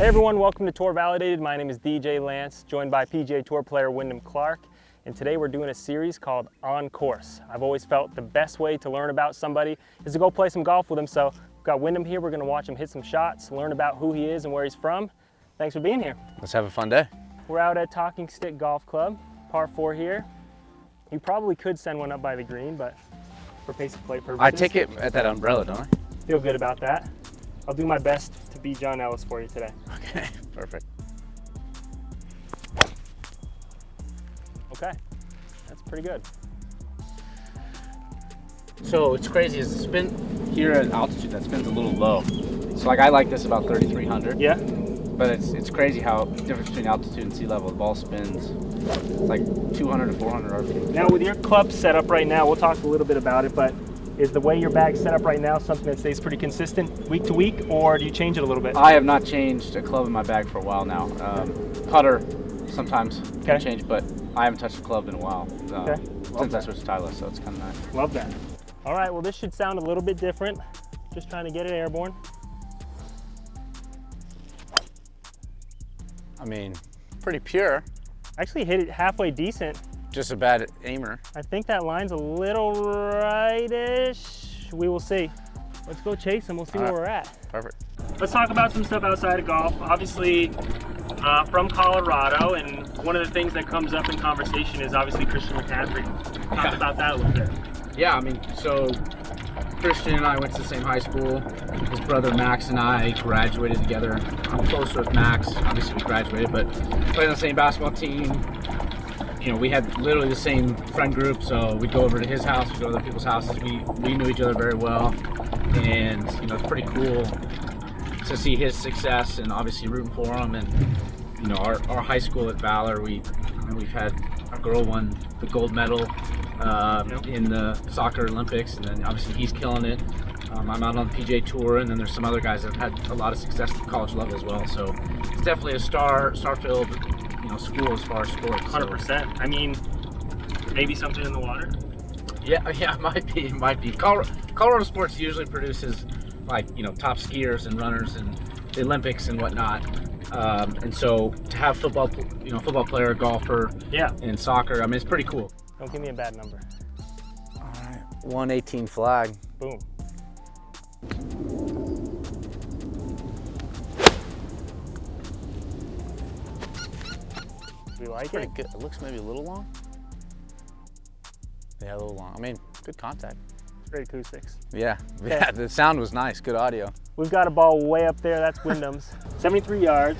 Hey everyone, welcome to Tour Validated. My name is DJ Lantz, joined by PGA Tour player Wyndham, and today we're doing a series called On Course. I've always felt the best way to learn about somebody is to go play some golf with them, so we've got Wyndham here. We're going to watch him hit some shots, learn about who he is and where he's from. Thanks for being here. Let's have a fun day. We're out at Talking Stick Golf Club, par 4 here. You probably could send one up by the green, but for pace of play purposes. I take it at that umbrella, don't I? Feel good about that. I'll do my best to be John Ellis for you today. Okay, perfect. Okay, that's pretty good. So it's crazy is the spin here at altitude, that spin's a little low. So like I like this about 3,300. Yeah. But it's crazy how difference between altitude and sea level, the ball spins. It's like 200 to 400 RPM. Now with your club set up right now, we'll talk a little bit about it, but is the way your bag's set up right now something that stays pretty consistent week to week, or do you change it a little bit? I have not changed a club in my bag for a while now. Putter sometimes can change, but I haven't touched a club in a while since I switched to Titleist, so it's kind of nice. Love that. All right, well this should sound a little bit different. Just trying to get it airborne. I mean, pretty pure. Actually hit it halfway decent. Just a bad aimer. I think that line's a little rightish. We will see. Let's go chase him. We'll see where we're at. Perfect. Let's talk about some stuff outside of golf. Obviously, from Colorado, and one of the things that comes up in conversation is obviously Christian McCaffrey. Talk about that a little bit. Yeah, I mean, so Christian and I went to the same high school. His brother Max and I graduated together. I'm closer with Max. Obviously, we graduated, but played on the same basketball team. You know, we had literally the same friend group, so we'd go over to his house, we'd go to other people's houses. We knew each other very well, and you know, it's pretty cool to see his success and obviously rooting for him. And you know, our high school at Valor, we've had a girl won the gold medal in the soccer Olympics, and then obviously he's killing it. I'm out on the PGA Tour, and then there's some other guys that have had a lot of success at the college level as well. So it's definitely a star-filled school as far as sports. 100%. I mean, maybe something in the water. Yeah, it might be. Colorado sports usually produces top skiers and runners and the Olympics and whatnot. And so to have football player, golfer, and soccer, I mean, it's pretty cool. Don't give me a bad number. All right, 118 flag. Boom. We like Pretty it. good. It looks maybe a little long. Yeah, a little long. I mean, good contact. Great acoustics. Yeah, the sound was nice. Good audio. We've got a ball way up there. That's Wyndham's. 73 yards.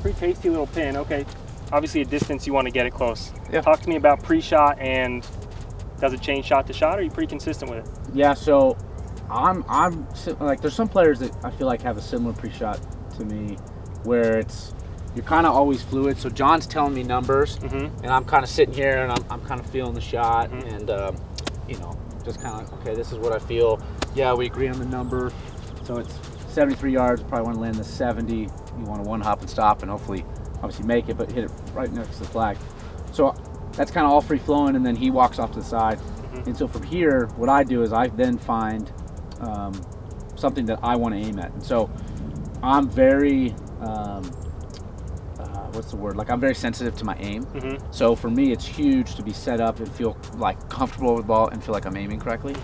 Pretty tasty little pin. Okay, obviously a distance you want to get it close. Yeah. Talk to me about pre-shot, and does it change shot to shot, or are you pretty consistent with it? Yeah, so I'm like, there's some players that I feel like have a similar pre-shot to me, where you're kind of always fluid. So John's telling me numbers, and I'm kind of sitting here and I'm kind of feeling the shot, and just kind of like, okay, this is what I feel. Yeah, we agree on the number. So it's 73 yards. Probably want to land the 70. You want to one hop and stop, and hopefully, obviously make it, but hit it right next to the flag. So that's kind of all free flowing, and then he walks off to the side. And so from here, what I do is I then find something that I want to aim at. And so I'm very I'm very sensitive to my aim. So for me, it's huge to be set up and feel like comfortable with the ball and feel like I'm aiming correctly.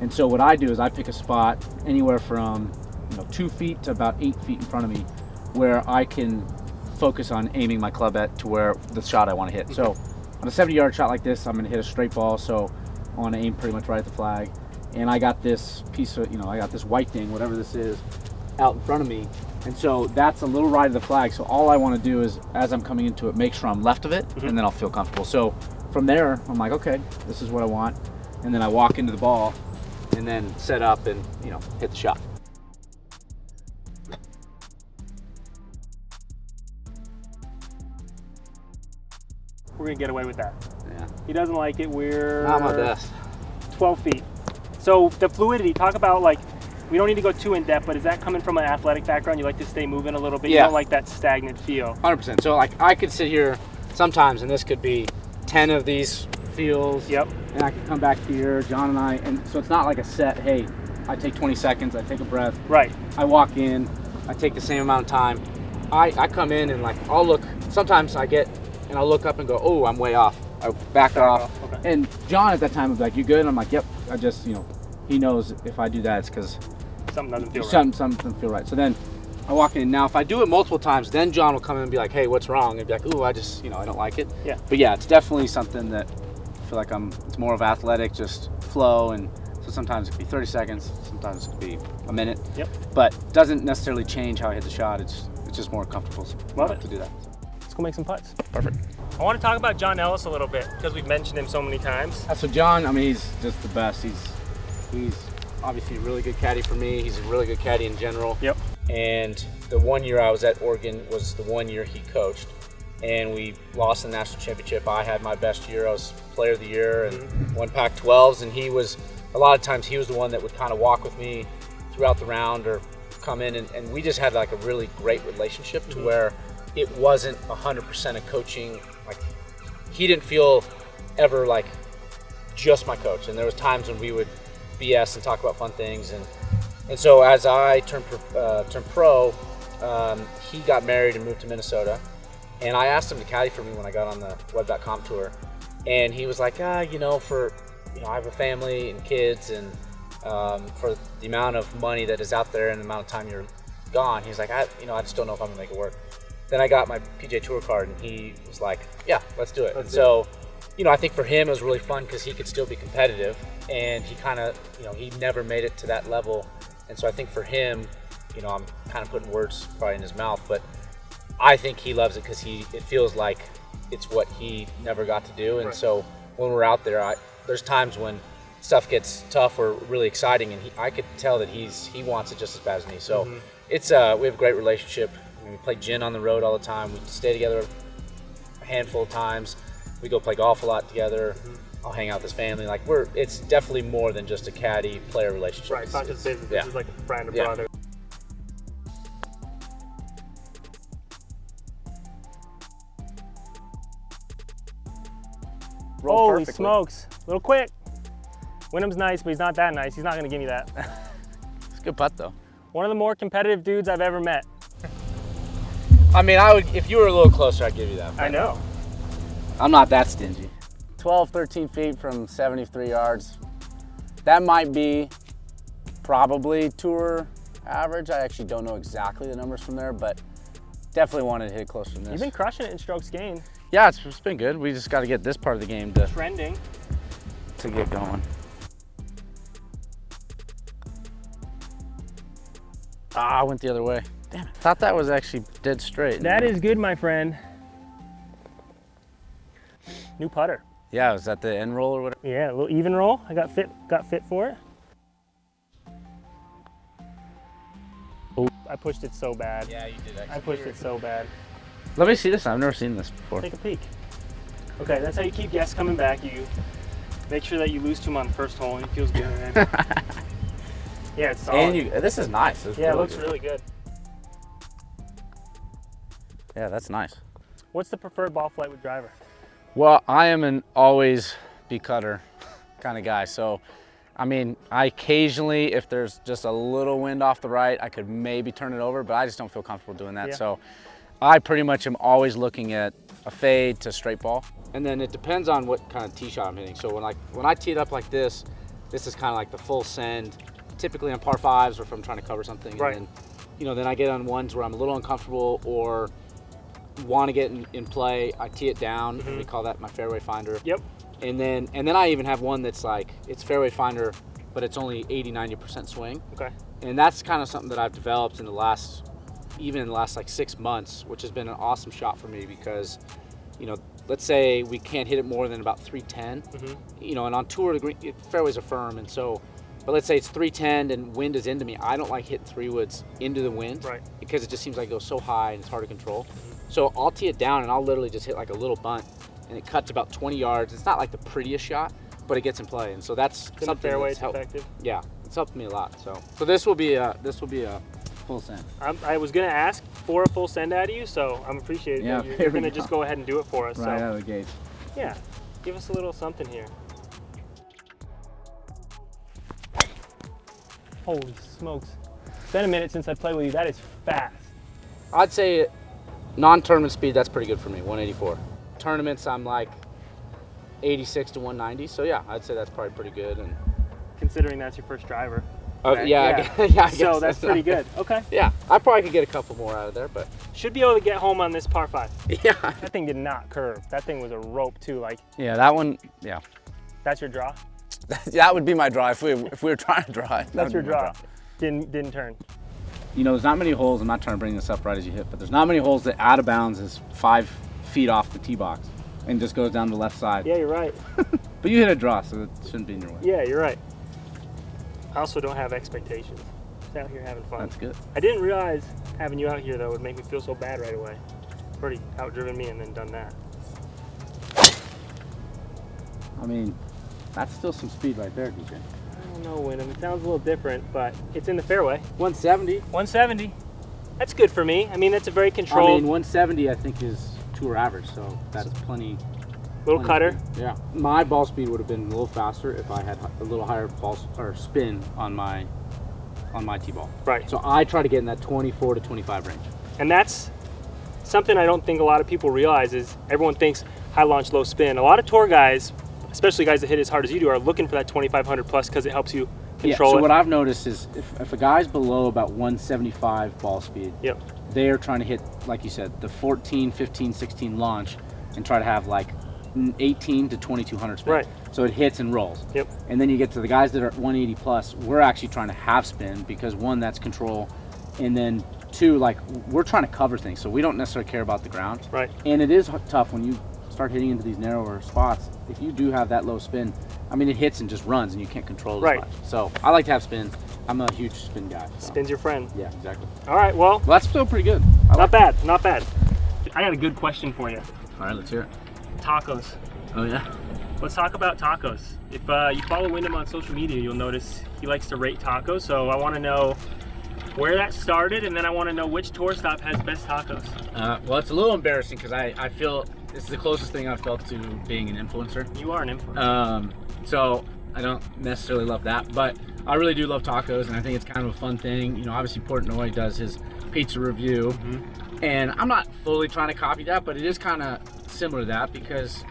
And so what I do is I pick a spot anywhere from 2 feet to about 8 feet in front of me, where I can focus on aiming my club at to where the shot I want to hit. So on a 70-yard shot like this, I'm going to hit a straight ball, so I want to aim pretty much right at the flag. And I got this piece of, I got this white thing, whatever this is, out in front of me. And so that's a little right of the flag. So all I want to do is, as I'm coming into it, make sure I'm left of it, and then I'll feel comfortable. So from there, I'm like, okay, this is what I want. And then I walk into the ball and then set up and, hit the shot. We're going to get away with that. Yeah. He doesn't like it. We're Not my best. 12 feet. So the fluidity, talk about, like, we don't need to go too in depth, but is that coming from an athletic background? You like to stay moving a little bit? Yeah. You don't like that stagnant feel? 100%. So like I could sit here sometimes, and this could be 10 of these feels. Yep. And I could come back here, John and I, and so it's not like a set, hey, I take 20 seconds, I take a breath. Right. I walk in, I take the same amount of time, I come in and like I'll look. Sometimes I'll look up and go, oh, I'm way off. I back off. Okay. And John at that time was like, "You good?" And I'm like, "Yep." I just, he knows if I do that, it's because something doesn't feel right. Something doesn't feel right. So then I walk in. Now, if I do it multiple times, then John will come in and be like, "Hey, what's wrong?" And be like, "Ooh, I just, I don't like it." Yeah. But yeah, it's definitely something that I feel like it's more of athletic, just flow. And so sometimes it could be 30 seconds, sometimes it could be a minute. Yep. But doesn't necessarily change how I hit the shot. It's just more comfortable to do that. Let's go make some putts. Perfect. I want to talk about John Ellis a little bit because we've mentioned him so many times. So John, I mean, he's just the best. He's obviously a really good caddy for me. He's a really good caddy in general. Yep. And the 1 year I was at Oregon was the 1 year he coached. And we lost the national championship. I had my best year. I was player of the year and won Pac-12s. And a lot of times he was the one that would kind of walk with me throughout the round or come in. And we just had like a really great relationship to where it wasn't 100% of coaching. Like, he didn't feel ever like just my coach. And there was times when we would BS and talk about fun things. And so as I turned pro, he got married and moved to Minnesota. And I asked him to caddy for me when I got on the web.com tour. And he was like, I have a family and kids, and for the amount of money that is out there and the amount of time you're gone, he's like, I just don't know if I'm gonna make it work. Then I got my PGA Tour card, and he was like, yeah, let's do it. I think for him it was really fun because he could still be competitive, and he kind of, he never made it to that level. And so I think for him, I'm kind of putting words probably in his mouth, but I think he loves it because it feels like it's what he never got to do. And so when we're out there, there's times when stuff gets tough or really exciting, and I could tell that he wants it just as bad as me. So it's we have a great relationship. We play gin on the road all the time. We stay together a handful of times. We go play golf a lot together. I'll hang out with his family. Like, it's definitely more than just a caddy player relationship. Right, it's not just business. This is like a friend or brother. Holy smokes, a little quick. Wyndham's nice, but he's not that nice. He's not gonna give me that. It's a good putt though. One of the more competitive dudes I've ever met. I mean, if you were a little closer, I'd give you that. I know. I'm not that stingy. 12, 13 feet from 73 yards. That might be probably tour average. I actually don't know exactly the numbers from there, but definitely wanted to hit closer than this. You've been crushing it in strokes gained. Yeah, it's been good. We just got to get this part of the game to get going. I went the other way. Damn it. Thought that was actually dead straight. That is good, my friend. New putter. Yeah, was that the end roll or whatever? Yeah, a little even roll. I got fit for it. Oh, I pushed it so bad. Yeah, you did actually. I pushed it so bad. Let me see this. I've never seen this before. Take a peek. Okay, that's how you keep guests coming back. You make sure that you lose to them on the first hole, and it feels good. Yeah, it's solid. And this is nice. Yeah, it looks really good. Yeah, that's nice. What's the preferred ball flight with driver? Well, I am an always be cutter kind of guy. So, I mean, I occasionally, if there's just a little wind off the right, I could maybe turn it over, but I just don't feel comfortable doing that. Yeah. So I pretty much am always looking at a fade to straight ball. And then it depends on what kind of tee shot I'm hitting. So when I tee it up like this is kind of like the full send, typically on par fives or if I'm trying to cover something. Right. And then, then I get on ones where I'm a little uncomfortable or want to get in play. I tee it down. We call that my fairway finder. Yep. And then I even have one that's like, it's fairway finder, but it's only 80-90% swing. Okay. And that's kind of something that I've developed in the last like 6 months, which has been an awesome shot for me because, let's say we can't hit it more than about 310, and on tour the green, fairways are firm, and so, but let's say it's 310 and wind is into me. I don't like hitting 3-woods into the wind, right? Because it just seems like it goes so high and it's hard to control. So I'll tee it down and I'll literally just hit like a little bunt, and it cuts about 20 yards. It's not like the prettiest shot, but it gets in play, and so that's in something the fairway, that's it's effective. Yeah, it's helped me a lot. So this will be a full send. I was gonna ask for a full send out of you, so I'm appreciating that you're gonna just go ahead and do it for us. Right so. out of the gate. Yeah, give us a little something here. Holy smokes. It's been a minute since I played with you. That is fast. I'd say Non-tournament speed, that's pretty good for me, 184. Tournaments, I'm like 86 to 190. So yeah, I'd say that's probably pretty good. And Considering that's your first driver. yeah, I guess So that's pretty good. Okay. Yeah, I probably could get a couple more out of there, but Should be able to get home on this par 5. yeah. That thing did not curve. That thing was a rope too. Like, Yeah, that one, yeah. that's your draw? That would be my draw if we were trying to draw it. That's your draw. Didn't turn. You know, there's not many holes, I'm not trying to bring this up right as you hit, but there's not many holes that out of bounds is 5 feet off the tee box and just goes down the left side. Yeah, you're right. But you hit a draw, so it shouldn't be in your way. Yeah, you're right. I also don't have expectations. Just out here having fun. That's good. I didn't realize having you out here though would make me feel so bad right away. Pretty outdriven me and then done that. I mean, that's still some speed right there, DJ. I don't know, Wyndham. It sounds a little different, but it's in the fairway. 170. 170. That's good for me. I mean, that's a very I controlled mean, 170 I think is tour average, so that's plenty. little cutter. Yeah. My ball speed would have been a little faster if I had a little higher ball or spin on my tee ball. Right. So I try to get in that 24 to 25 range. And that's something I don't think a lot of people realize is everyone thinks high launch, low spin. A lot of tour guys, especially guys that hit as hard as you do, are looking for that 2,500 plus because it helps you control so it. what I've noticed is if a guy's below about 175 ball speed, Yep. they are trying to hit, like you said, the 14, 15, 16 launch and try to have like 18 to 2,200 spin. Right. So it hits and rolls. Yep. And then you get to the guys that are 180 plus, we're actually trying to half spin because one, that's control, and then two, like we're trying to cover things, so we don't necessarily care about the ground. Right. And it is tough when you start hitting into these narrower spots. If you do have that low spin, I mean, it hits and just runs and you can't control it as much. So I like to have spin. I'm a huge spin guy. So. Spin's your friend. Yeah, exactly. All right, well, Well, that's still pretty good. not bad, not bad. I got a good question for you. All right, let's hear it. Tacos. Oh yeah. Let's talk about tacos. If you follow Wyndham on social media, you'll notice he likes to rate tacos. So I want to know where that started, and then I want to know which tour stop has best tacos. Well, it's a little embarrassing because I feel this is the closest thing I've felt to being an influencer. You are an influencer. So I don't necessarily love that, but I really do love tacos, and I think it's kind of a fun thing. You know, obviously Portnoy does his pizza review, and I'm not fully trying to copy that, but it is kind of similar to that because,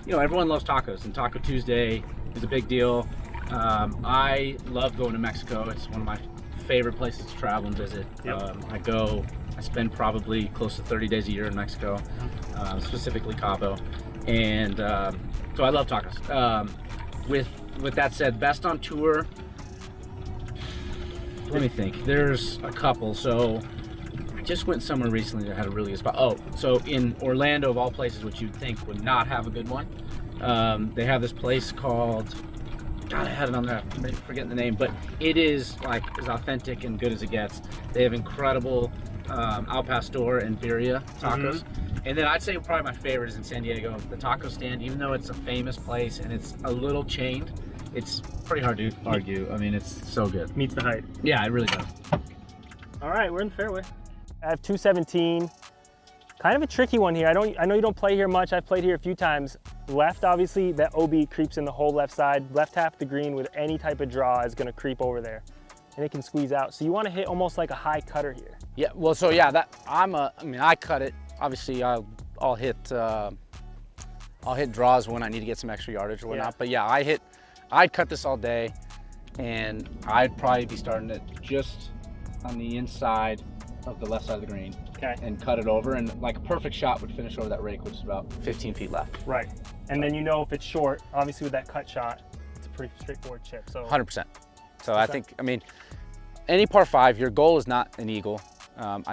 you know, everyone loves tacos, and Taco Tuesday is a big deal. I love going to Mexico. It's one of my favorite places to travel and visit. Yep. I spend probably close to 30 days a year in Mexico, specifically Cabo, and so I love tacos. With that said, best on tour, let me think. There's a couple. So I just went somewhere recently that had a really good spot. Oh, so in Orlando, of all places, which you'd think would not have a good one, they have this place called, God, I had it on there, I'm forgetting the name, but it is like as authentic and good as it gets. They have incredible al pastor and birria tacos. And then I'd say probably my favorite is in San Diego, the taco stand. Even though it's a famous place and it's a little chained, it's pretty hard to argue. I mean, it's so good. Meets the hype. Yeah, it really does. All right, we're in the fairway. I have 217. Kind of a tricky one here. I know you don't play here much. I've played here a few times. Left, obviously, that OB creeps in the whole left side. Left half of the green with any type of draw is going to creep over there, and it can squeeze out. So you want to hit almost like a high cutter here. Yeah, well, so yeah, I cut it. Obviously, I'll hit draws when I need to get some extra yardage or whatnot. Yeah. But yeah, I'd cut this all day, and I'd probably be starting it just on the inside of the left side of the green. Okay. And cut it over, and like a perfect shot would finish over that rake, which is about 15 feet left. Right. And then you know if it's short, obviously with that cut shot, it's a pretty straightforward chip. So 100%. So I think, I mean, any par 5, your goal is not an eagle.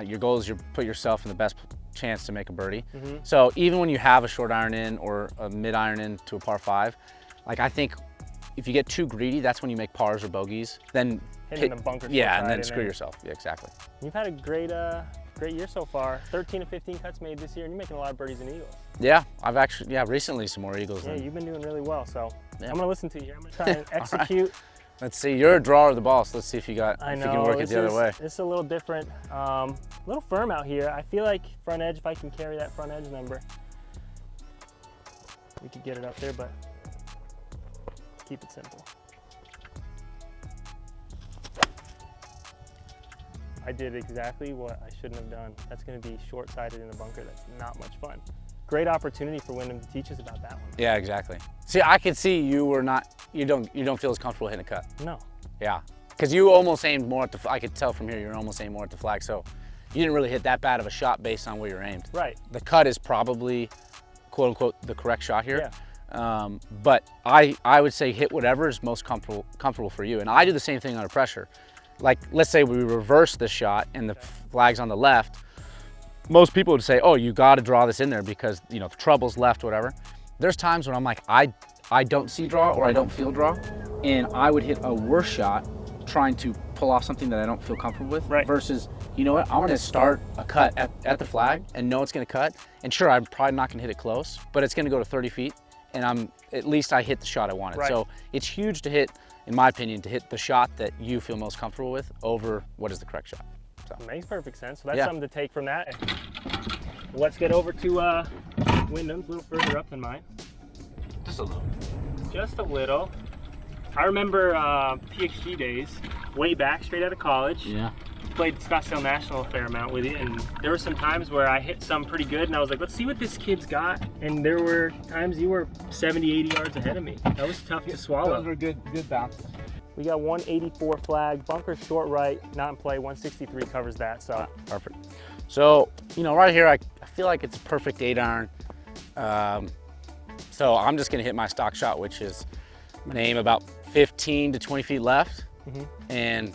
Your goal is you put yourself in the best chance to make a birdie. So even when you have a short iron in or a mid iron in to a par 5, like I think if you get too greedy, that's when you make pars or bogeys. Then hitting the bunker. Yeah, and then screw yourself. Yeah, exactly. You've had a great year so far. 13 to 15 cuts made this year, and you're making a lot of birdies and eagles. Yeah, I've actually, recently some more eagles. Yeah, you've been doing really well. So I'm gonna listen to you. I'm gonna try and execute. Let's see, you're a drawer of the ball, so let's see if you can work it the other way. It's a little different, a little firm out here. I feel like front edge, if I can carry that front edge number, we could get it up there, but keep it simple. I did exactly what I shouldn't have done. That's going to be short-sighted in the bunker. That's not much fun. Great opportunity for Wyndham to teach us about that one. Yeah, exactly. See, I could see you don't feel as comfortable hitting a cut. No. Yeah, because you almost aimed more at the, I could tell from here, you're almost aimed more at the flag, so you didn't really hit that bad of a shot based on where you're aimed. Right. The cut is probably, quote unquote, the correct shot here. Yeah. But I would say hit whatever is most comfortable for you. And I do the same thing under pressure. Like, let's say we reverse this shot and the flag's on the left. Most people would say, oh, you got to draw this in there because, you know, the trouble's left, whatever. There's times when I'm like, I don't see draw or I don't feel draw. And I would hit a worse shot trying to pull off something that I don't feel comfortable with. Right. Versus, you know what, I'm going to start a cut at the flag and know it's going to cut. And sure, I'm probably not going to hit it close, but it's going to go to 30 feet. And at least I hit the shot I wanted. Right. So it's huge to hit, in my opinion, to hit the shot that you feel most comfortable with over what is the correct shot. So. Makes perfect sense. So that's something to take from that. Let's get over to Wyndham's, a little further up than mine. Just a little. Just a little. I remember PXG days, way back, straight out of college. Yeah. Played Scottsdale National a fair amount with you, and there were some times where I hit some pretty good, and I was like, let's see what this kid's got. And there were times you were 70, 80 yards ahead of me. That was tough to swallow. Those were good bounces. We got 184 flag, bunker short right, not in play, 163 covers that, so. Perfect. So, you know, right here, I feel like it's a perfect 8-iron. So I'm just gonna hit my stock shot, which is, I'm gonna aim about 15 to 20 feet left, and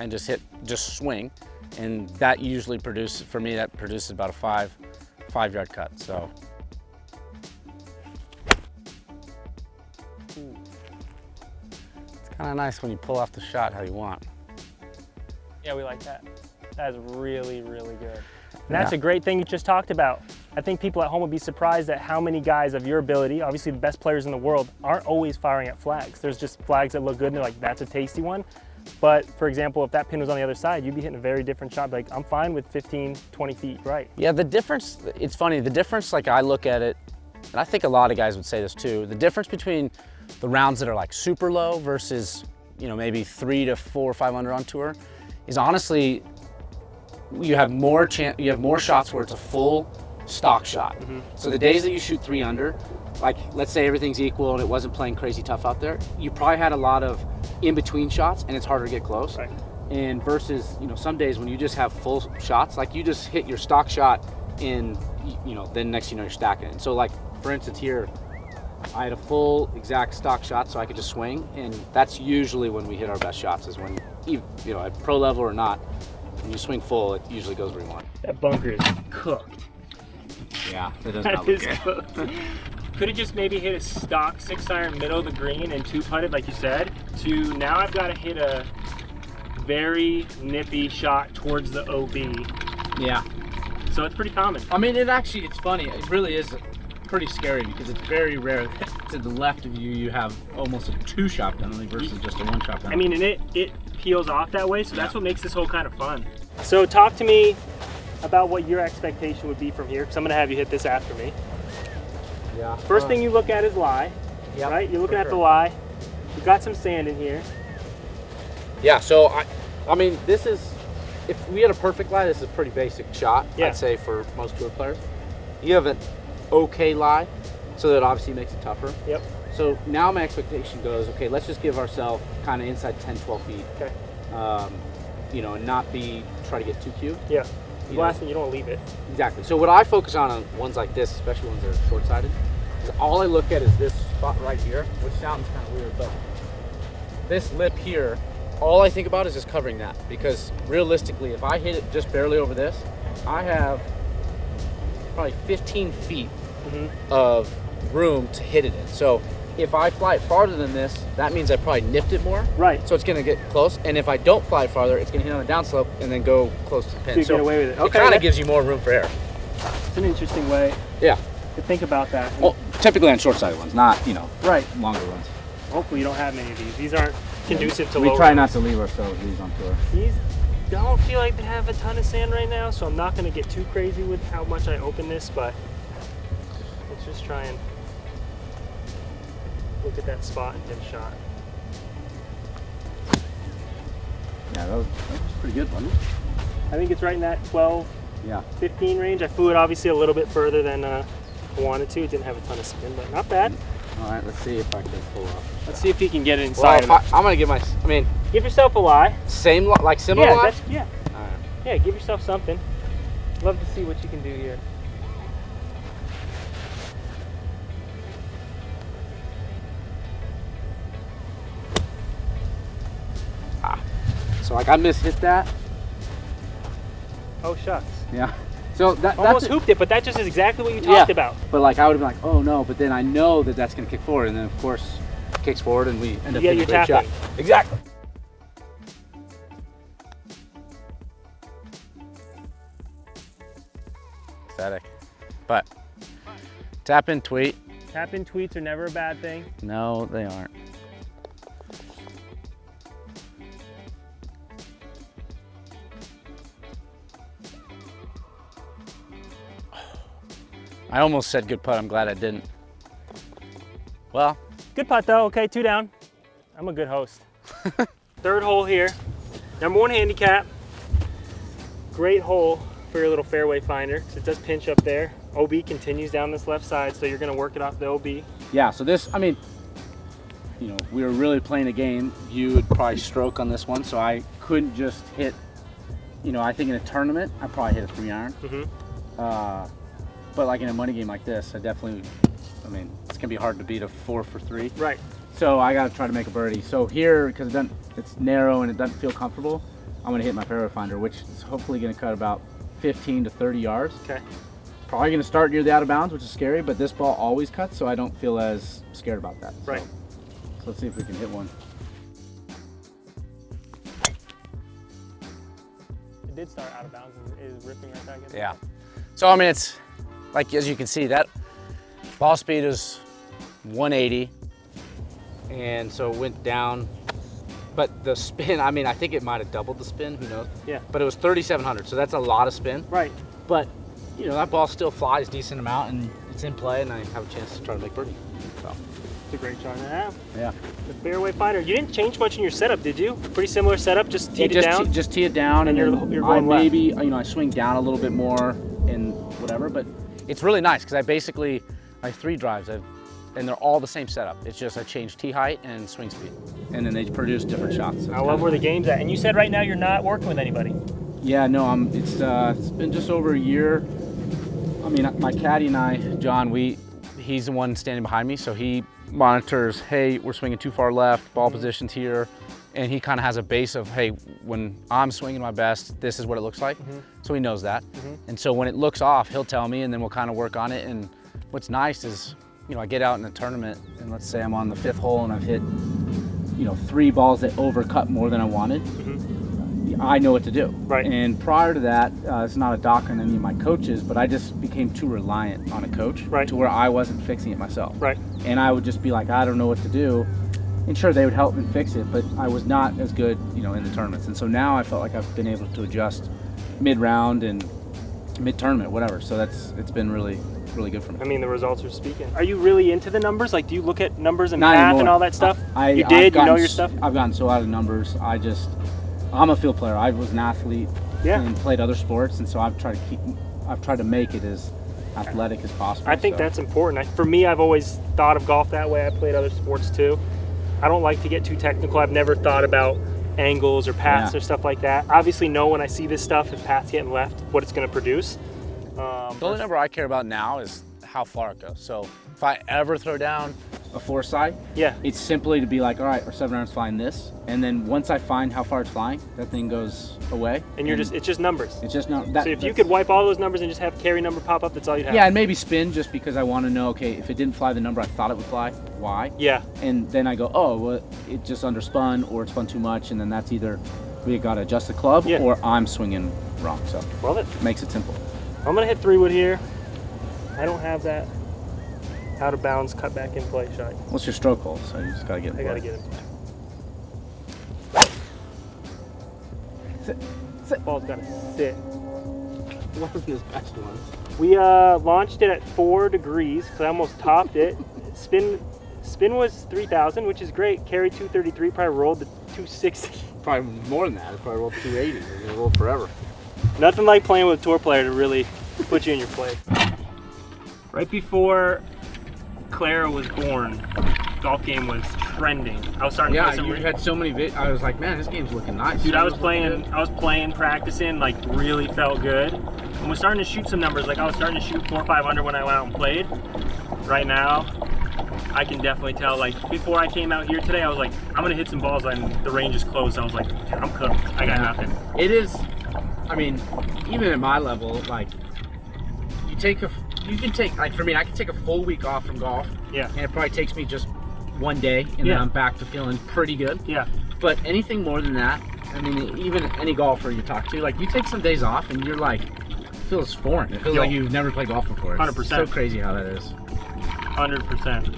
just swing. And that usually produces, for me, that produces about a five yard cut, so. It's kind of nice when you pull off the shot how you want. Yeah, we like that. That is really, really good. And that's a great thing you just talked about. I think people at home would be surprised at how many guys of your ability, obviously the best players in the world, aren't always firing at flags. There's just flags that look good and they're like, that's a tasty one. But for example, if that pin was on the other side, you'd be hitting a very different shot. Like, I'm fine with 15, 20 feet right. Yeah, the difference, it's funny, the difference, like I look at it, and I think a lot of guys would say this too, the difference between the rounds that are like super low versus, you know, maybe 3 to 4 or 5 under on tour is honestly, you have more shots where it's a full stock shot. So the days that you shoot 3 under, like let's say everything's equal and it wasn't playing crazy tough out there, you probably had a lot of in-between shots and it's harder to get close. Right. And versus, you know, some days when you just have full shots, like you just hit your stock shot and, you know, then next thing you know, you're stacking it. And so like, for instance here, I had a full exact stock shot so I could just swing, and that's usually when we hit our best shots, is when, you know, at pro level or not, when you swing full, it usually goes where you want. That bunker is cooked. Yeah, that does not look good. Cooked. Could have just maybe hit a stock 6-iron middle of the green and 2-putted like you said, to now I've got to hit a very nippy shot towards the OB. Yeah. So it's pretty common. I mean, it's funny. It really is pretty scary because it's very rare that to the left of you, you have almost a 2-shot penalty versus just a 1-shot penalty. I mean, and it peels off that way, so that's what makes this whole kind of fun. So talk to me about what your expectation would be from here, because I'm going to have you hit this after me. Yeah. First thing you look at is lie, right? You're looking at the lie. You've got some sand in here. Yeah, so I mean, this is, if we had a perfect lie, this is a pretty basic shot, I'd say, for most tour players. You have an okay lie, so that obviously makes it tougher. Yep. So now my expectation goes, okay, let's just give ourselves kind of inside 10, 12 feet. Okay. You know, and not try to get too cute. Yeah. The last thing, you don't want to leave it. Exactly. So what I focus on ones like this, especially ones that are short-sighted, is all I look at is this spot right here, which sounds kind of weird, but this lip here, all I think about is just covering that, because realistically, if I hit it just barely over this, I have probably 15 feet of room to hit it in. So if I fly it farther than this, that means I probably nipped it more. Right. So it's going to get close. And if I don't fly farther, it's going to hit on the downslope and then go close to the pin. So you get away with it. Okay. It kind of gives you more room for error. It's an interesting way Yeah. to think about that. Well, typically on short-sighted ones, not, you know, Right. longer ones. Hopefully you don't have many of these. These aren't conducive to We low try runs. not to leave ourselves these on tour. These don't feel like they have a ton of sand right now, so I'm not going to get too crazy with how much I open this, but let's just try and look at that spot and hit a shot. Yeah, that was pretty good, wasn't it? think it's right in that 12, Yeah. 15 range. I flew it obviously a little bit further than I wanted to. It didn't have a ton of spin, but not bad. All right, let's see if I can pull up. Let's see if he can get it inside. Well, I'm gonna give Give yourself a lie. same, like similar Yeah, lie? yeah. All right. Yeah, give yourself something. Love to see what you can do here. So like I mishit that. Oh, shucks. Yeah. So that's Almost hooped it, but that just is exactly what you talked about. But like I would have been like, oh no, but then I know that that's gonna kick forward, and then of course it kicks forward, and we end up Yeah, hitting you're a great shot. tapping. Exactly. Pathetic. But tap in tweet. Tap in tweets are never a bad thing. No, they aren't. I almost said good putt. I'm glad I didn't. Well, Good putt though. Okay, 2 down. I'm a good host. Third hole here. Number 1 handicap. Great hole for your little fairway finder, 'cause it does pinch up there. OB continues down this left side, so you're gonna work it off the OB. yeah, so this, I mean, you know, we were really playing a game. You would probably stroke on this one, so I couldn't just hit, you know, I think in a tournament, I probably hit a 3-iron. But like in a money game like this, I definitely, I mean, it's gonna be hard to beat a 4 for 3. Right. So I gotta try to make a birdie. So here, because it's narrow and it doesn't feel comfortable, I'm gonna hit my fairway finder, which is hopefully gonna cut about 15 to 30 yards. Okay. Probably gonna start near the out of bounds, which is scary, but this ball always cuts, so I don't feel as scared about that. Right. So let's see if we can hit one. It did start out of bounds and is ripping right back in. Yeah. So I mean, it's like, as you can see, that ball speed is 180, and so it went down. But the spin, I mean, I think it might have doubled the spin, who knows? Yeah. But it was 3,700, so that's a lot of spin. Right. But, you know, that ball still flies a decent amount, and it's in play, and I have a chance to try to make birdie. So, It's a great shot to have. yeah. The fairway finder. You didn't change much in your setup, did you? Pretty similar setup, just teed it down? Just tee it down, And and you're then going left. maybe, you know, I swing down a little bit more and whatever, but it's really nice, because I have 3 drives, and they're all the same setup. It's just I change tee height and swing speed, and then they produce different shots. So I love where the game's at. And you said right now you're not working with anybody. Yeah, no, it's been just over a year. I mean, my caddy and I, John, he's the one standing behind me, so he monitors, hey, we're swinging too far left, ball positions here, and he kind of has a base of, hey, when I'm swinging my best, this is what it looks like. So he knows that. And so when it looks off, he'll tell me, and then we'll kind of work on it. And what's nice is, you know, I get out in a tournament, and let's say I'm on the 5th hole and I've hit, you know, 3 balls that overcut more than I wanted. I know what to do. Right. And prior to that, it's not a dock on any of my coaches, but I just became too reliant on a coach to where I wasn't fixing it myself. Right. And I would just be like, I don't know what to do. And sure, they would help me fix it, but I was not as good, you know, in the tournaments. And so now I felt like I've been able to adjust mid-round and mid-tournament, whatever. So it's been really good for me. I mean, the results are speaking. Are you really into the numbers? Like, do you look at numbers and Not math anymore. and all that stuff? You know your stuff? I've gotten so out of numbers. I'm a field player. I was an athlete and played other sports, and so I've tried to make it as athletic as possible. I think that's important. For me, I've always thought of golf that way. I played other sports too. I don't like to get too technical. I've never thought about angles or paths or stuff like that. Obviously know when I see this stuff, if path's getting left, what it's going to produce. The only number I care about now is how far it goes. So if I ever throw down a 4-side, it's simply to be like, all right, our 7-iron's flying this, and then once I find how far it's flying, that thing goes away. And it's just numbers. It's just not. So if you could wipe all those numbers and just have carry number pop up, that's all you'd have. Yeah, and maybe spin, just because I want to know, okay, if it didn't fly the number I thought it would fly, why? Yeah. And then I go, oh, well, it just underspun, or it spun too much, and then that's either we got to adjust the club, or I'm swinging wrong. So it makes it simple. I'm going to hit 3-wood here. I don't have that out of bounds, cut back in play shot. What's your stroke hole? So you just got to get in play. I got to get it. Sit. Ball's got to sit. What was this best one? We launched it at 4 degrees because I almost topped it. Spin was 3,000, which is great. Carry 233, probably rolled to 260. Probably more than that. It probably rolled 280. It's gonna roll forever. Nothing like playing with a tour player to really put you in your place. Right before Clara was born, golf game was trending. I was starting to play some. You had so many I was like, man, this game's looking nice. Dude, I was playing, practicing, like really felt good. And was starting to shoot some numbers. Like I was starting to shoot 4 or 5 under when I went out and played. Right now, I can definitely tell. Like before I came out here today, I was like, I'm gonna hit some balls, and the range is closed. I was like, dude, I'm cooked. I got nothing. It is. I mean, even at my level, like you can take, like for me, I can take a full week off from golf. Yeah. And it probably takes me just one day, and then I'm back to feeling pretty good. Yeah. But anything more than that, I mean, even any golfer you talk to, like you take some days off, and you're like, it feels foreign. It feels like you've never played golf before. It's 100%. so crazy how that is. 100%.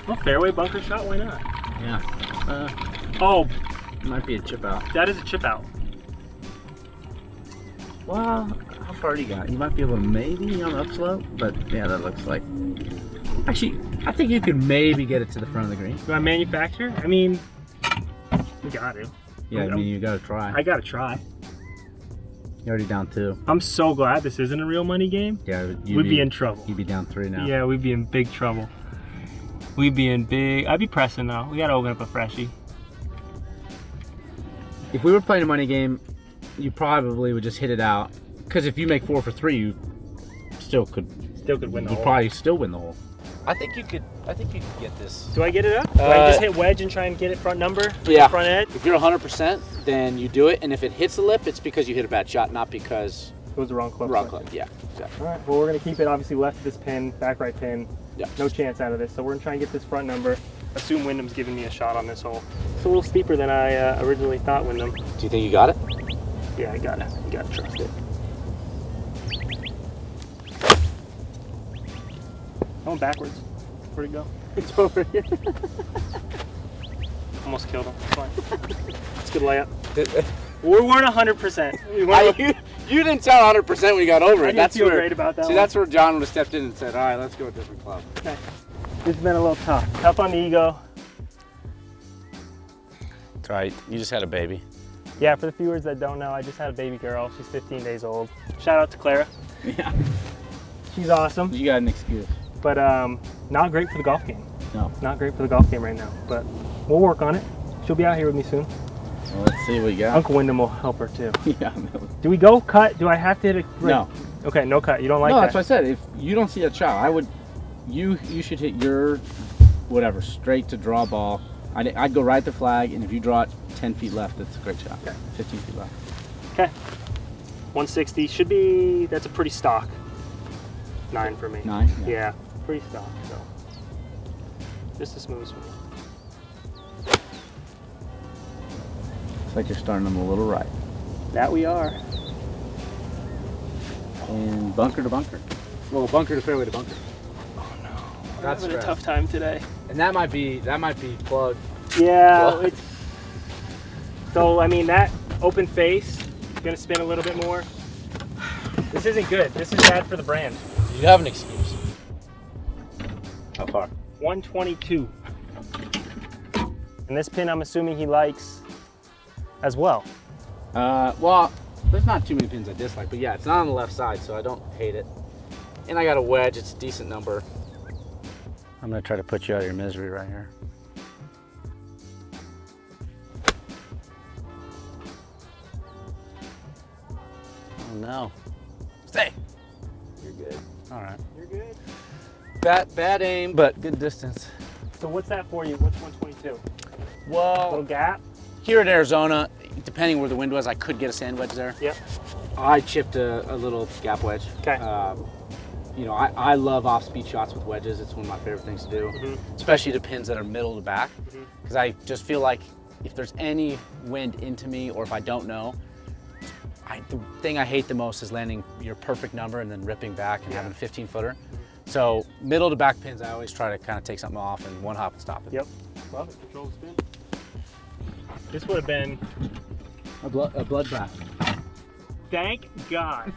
Well, fairway bunker shot, why not? Yeah. Oh, It might be a chip out. that is a chip out. Well, how far do you got? You might be able to maybe on the upslope, but yeah, that looks like. Actually, I think you could maybe get it to the front of the green. Do I manufacture? I mean, we got to. Yeah, I mean, you gotta try. I gotta try. You're already down 2. I'm so glad this isn't a real money game. Yeah, We'd be in trouble. You'd be down 3 now. Yeah, we'd be in big trouble. We'd be in big. I'd be pressing though. We gotta open up a freshie. If we were playing a money game, you probably would just hit it out. Because if you make 4 for 3, you still could win the you'd hole. probably still win the hole. I think you could get this. Do I get it up? Do I just hit wedge and try and get it front number? Yeah. Front edge? If you're 100%, then you do it, and if it hits the lip, it's because you hit a bad shot, not because It was the wrong club. wrong club. Yeah, exactly. All right. Well, we're gonna keep it obviously left of this pin, back right pin. Yeah. No chance out of this. So we're gonna try and get this front number. Assume Wyndham's giving me a shot on this hole. It's a little steeper than I originally thought, Wyndham. Do you think you got it? Yeah, I got it. You gotta trust it. Going backwards. Where'd it go? It's over here. Almost killed him. It's fine. It's a good layup. We weren't 100%. You didn't sound 100% when you got over it. I didn't feel great about that one. That's where John would have stepped in and said, all right, let's go with a different club. Okay. This has been a little tough. Tough on the ego. That's right. You just had a baby. Yeah, for the viewers that don't know, I just had a baby girl. She's 15 days old. Shout out to Clara. Yeah. She's awesome. You got an excuse. But not great for the golf game. No. Not great for the golf game right now. But we'll work on it. She'll be out here with me soon. Well, let's see what we got. Uncle Wyndham will help her too. Yeah. Do we go cut? Do I have to hit a... No. Okay, no cut. You don't like No, that? that's what I said. If you don't see that shot, I would. You should hit your whatever straight to draw ball. I'd go right at the flag, and if you draw it 10 feet left, that's a great shot. Okay. 15 feet left. Okay. 160 should be. That's a pretty stock. 9 for me. 9. Yeah, pretty stock. So just a smooth swing. It's like you're starting them a little right. That we are. And bunker to bunker. Well, bunker to fairway to bunker. Oh no. I'm That's having a stress. tough time today. And that might be plug. Yeah. Plug. It's, so I mean that open face is gonna spin a little bit more. This isn't good. This is bad for the brand. You have an excuse. How far? 122. And this pin I'm assuming he likes as well. Well, there's not too many pins I dislike, but yeah, it's not on the left side, so I don't hate it. And I got a wedge, it's a decent number. I'm gonna try to put you out of your misery right here. Oh no. Stay. You're good. All right. You're good. Bad aim, but good distance. So what's that for you? What's 122? Well, Little gap? Here in Arizona, depending where the wind was, I could get a sand wedge there. Yep. I chipped a little gap wedge. Okay. You know, I love off-speed shots with wedges. It's one of my favorite things to do, especially to pins that are middle to back, because I just feel like if there's any wind into me or if I don't know, the thing I hate the most is landing your perfect number and then ripping back and having a 15-footer. So middle to back pins, I always try to kind of take something off and one hop and stop it. Yep. Love it. Control the spin. This would have been a bloodbath. Thank God.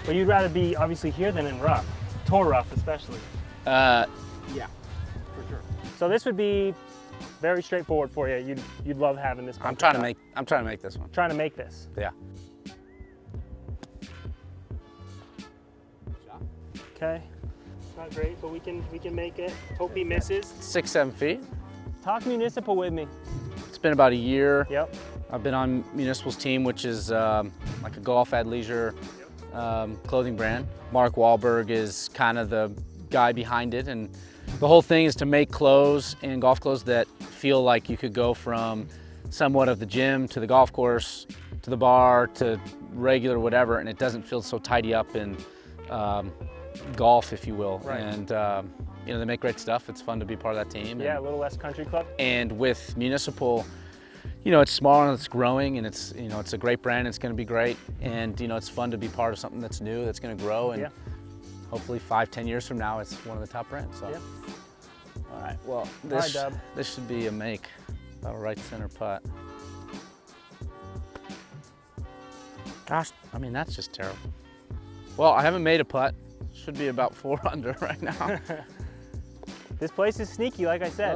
But you'd rather be obviously here than in rough. Tour rough especially. Yeah, for sure. So this would be very straightforward for you. You'd love having this. I'm trying to make this one. Trying to make this. Yeah. Okay. Not great, but we can make it. Hope he misses. 6-7 feet. Talk Municipal with me. It's been about a year. Yep. I've been on Municipal's team, which is like a golf athleisure clothing brand. Mark Wahlberg is kind of the guy behind it, and the whole thing is to make clothes and golf clothes that feel like you could go from somewhat of the gym to the golf course to the bar to regular whatever, and it doesn't feel so tidy up in golf, if you will. Right. And you know, they make great stuff. It's fun to be part of that team. Yeah, a little less country club. And with Municipal, you know, it's small and it's growing, and it's, you know, it's a great brand. It's going to be great, and you know, it's fun to be part of something that's new, that's going to grow, and hopefully 5-10 years from now, it's one of the top brands. So. All right. Well, this should be a make. About a right center putt. Gosh, I mean, that's just terrible. Well, I haven't made a putt. Should be about 4 under right now. This place is sneaky, like I said,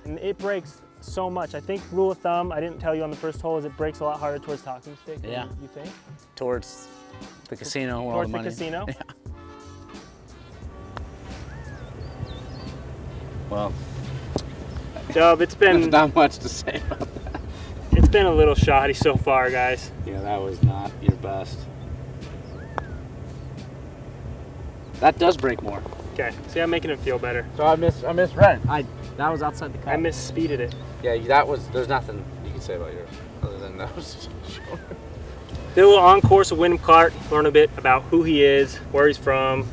and it breaks so much. I think rule of thumb, I didn't tell you on the first hole, is it breaks a lot harder towards talking stick than you think? Towards the casino where all the money is. Towards the casino? Yeah. Well, Dub, it's been... There's not much to say about that. It's been a little shoddy so far, guys. Yeah, that was not your best. That does break more. Okay, see, I'm making him feel better. So I misread. That was outside the cut. I misspeeded it. Yeah, there's nothing you can say about yours other than that was short. Did a little on-course with Wyndham Clark, learn a bit about who he is, where he's from,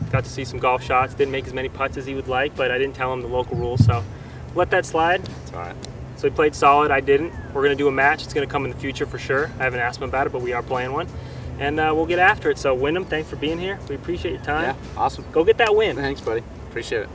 got to see some golf shots, didn't make as many putts as he would like, but I didn't tell him the local rules, so let that slide. It's all right. So he played solid, I didn't. We're gonna do a match, it's gonna come in the future for sure. I haven't asked him about it, but we are playing one. And we'll get after it. So Wyndham, thanks for being here. We appreciate your time. Yeah, awesome. Go get that win. Thanks, buddy. Appreciate it.